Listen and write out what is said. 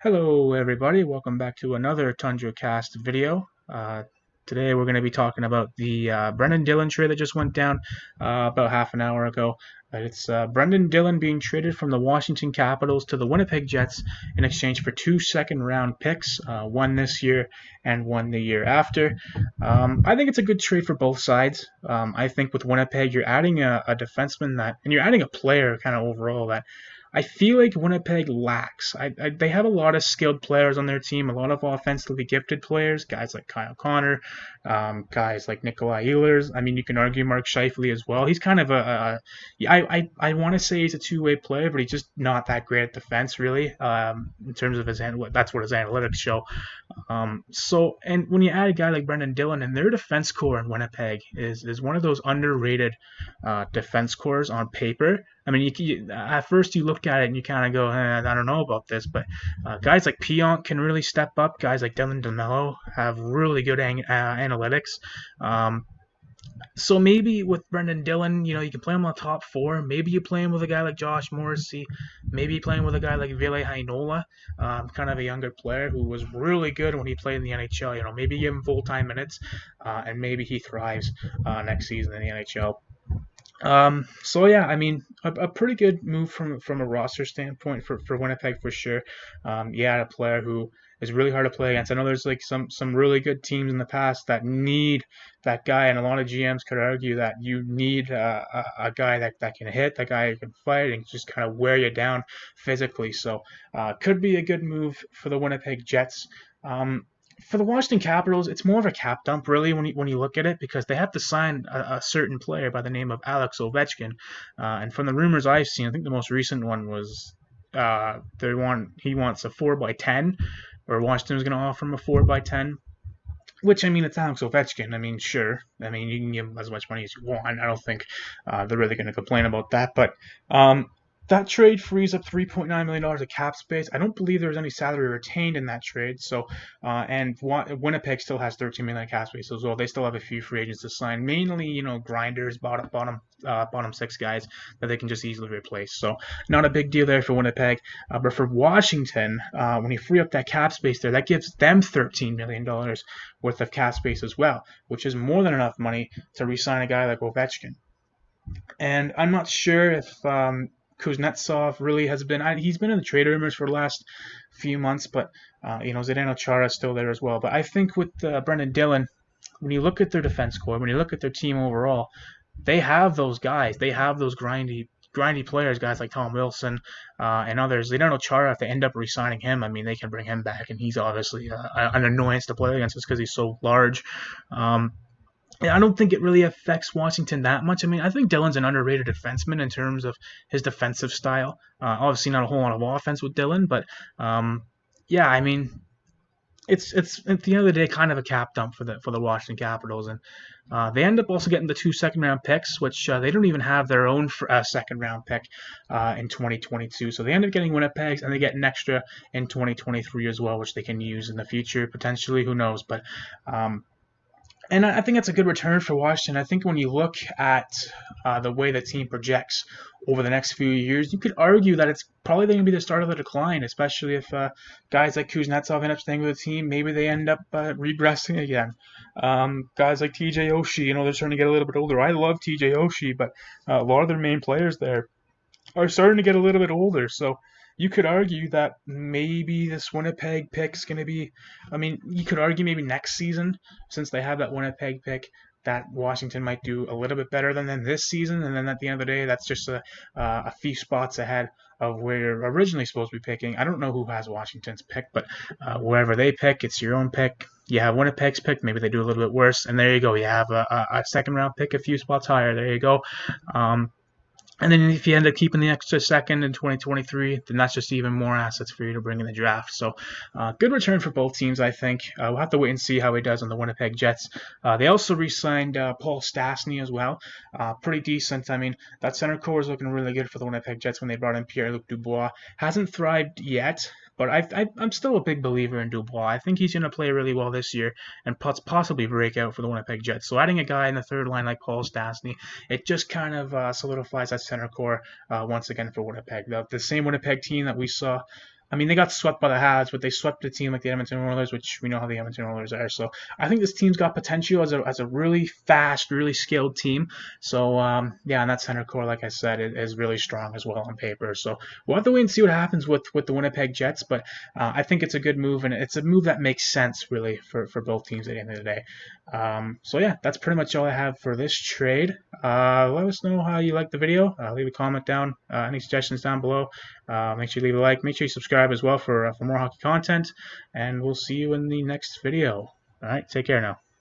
Hello everybody, welcome back to another TundraCast video. Today we're going to be talking about the Brendan Dillon trade that just went down about half an hour ago. It's Brendan Dillon being traded from the Washington Capitals to the Winnipeg Jets in exchange for two second-round picks, one this year and one the year after. I think it's a good trade for both sides. I think with Winnipeg, you're adding a defenseman and you're adding a player kind of overall that I feel like Winnipeg lacks. They have a lot of skilled players on their team, a lot of offensively gifted players, guys like Kyle Connor, guys like Nikolai Ehlers. I mean, you can argue Mark Scheifele as well. He's kind of I want to say he's a two-way player, but he's just not that great at defense, really, in terms of that's what his analytics show. And when you add a guy like Brendan Dillon, and their defense core in Winnipeg is one of those underrated defense cores on paper. I mean, at first you look at it and you kind of go, I don't know about this, but guys like Pionk can really step up. Guys like Dylan DeMello have really good analytics. So maybe with Brendan Dillon, you can play him on the top four. Maybe you play him with a guy like Josh Morrissey. Maybe you play him with a guy like Ville Heinola, kind of a younger player who was really good when he played in the NHL. Maybe give him full-time minutes, and maybe he thrives next season in the NHL. So yeah, I mean, a pretty good move from a roster standpoint for Winnipeg for sure. A player who is really hard to play against. I know there's like some really good teams in the past that need that guy, and a lot of GMs could argue that you need a guy that can hit, that guy who can fight, and just kind of wear you down physically. So could be a good move for the Winnipeg Jets. For the Washington Capitals, it's more of a cap dump, really, when you look at it, because they have to sign a certain player by the name of Alex Ovechkin. And from the rumors I've seen, I think the most recent one was he wants a 4x10, or Washington was going to offer him a 4x10. Which, I mean, it's Alex Ovechkin. I mean, sure. I mean, you can give him as much money as you want. I don't think they're really going to complain about that. But that trade frees up $3.9 million of cap space. I don't believe there was any salary retained in that trade. So, and Winnipeg still has $13 million cap space as well. They still have a few free agents to sign, mainly grinders, bottom six guys that they can just easily replace. So, not a big deal there for Winnipeg. But for Washington, when you free up that cap space there, that gives them $13 million worth of cap space as well, which is more than enough money to re-sign a guy like Ovechkin. And I'm not sure if Kuznetsov really has been. He's been in the trade rumors for the last few months, but Zdeno Chara is still there as well. But I think with Brendan Dillon, when you look at their defense core, when you look at their team overall, they have those guys. They have those grindy players, guys like Tom Wilson and others. Zdeno Chara, if they end up re-signing him, I mean, they can bring him back, and he's obviously an annoyance to play against just because he's so large. I don't think it really affects Washington that much. I mean, I think Dillon's an underrated defenseman in terms of his defensive style. Obviously, not a whole lot of offense with Dillon, but I mean, it's at the end of the day kind of a cap dump for the Washington Capitals, and they end up also getting the two second-round picks, which they don't even have their own second-round pick in 2022. So they end up getting Winnipeg's, and they get an extra in 2023 as well, which they can use in the future potentially. Who knows? But and I think that's a good return for Washington. I think when you look at the way the team projects over the next few years, you could argue that it's probably going to be the start of the decline, especially if guys like Kuznetsov end up staying with the team. Maybe they end up regressing again. Guys like TJ Oshie, they're starting to get a little bit older. I love TJ Oshie, but a lot of their main players there are starting to get a little bit older. So you could argue that maybe this Winnipeg pick's going to be, I mean, you could argue maybe next season, since they have that Winnipeg pick, that Washington might do a little bit better than them this season. And then at the end of the day, that's just a few spots ahead of where you're originally supposed to be picking. I don't know who has Washington's pick, but wherever they pick, it's your own pick. You have Winnipeg's pick, maybe they do a little bit worse. And there you go. You have a second-round pick a few spots higher. There you go. And then if you end up keeping the extra second in 2023, then that's just even more assets for you to bring in the draft. So good return for both teams, I think. We'll have to wait and see how he does on the Winnipeg Jets. They also re-signed Paul Stastny as well. Pretty decent. I mean, that center core is looking really good for the Winnipeg Jets when they brought in Pierre-Luc Dubois. Hasn't thrived yet, but I'm still a big believer in Dubois. I think he's going to play really well this year and possibly break out for the Winnipeg Jets. So adding a guy in the third line like Paul Stastny, it just kind of solidifies that center core once again for Winnipeg. The same Winnipeg team that we saw I mean, they got swept by the Habs, but they swept a team like the Edmonton Oilers, which we know how the Edmonton Oilers are. So I think this team's got potential as a really fast, really skilled team. So yeah, and that center core, like I said, is really strong as well on paper. So we'll have to wait and see what happens with the Winnipeg Jets. But I think it's a good move, and it's a move that makes sense really for both teams at the end of the day. So yeah, that's pretty much all I have for this trade. Let us know how you like the video. Leave a comment down. Any suggestions down below. Make sure you leave a like. Make sure you subscribe as well for more hockey content. And we'll see you in the next video. All right, take care now.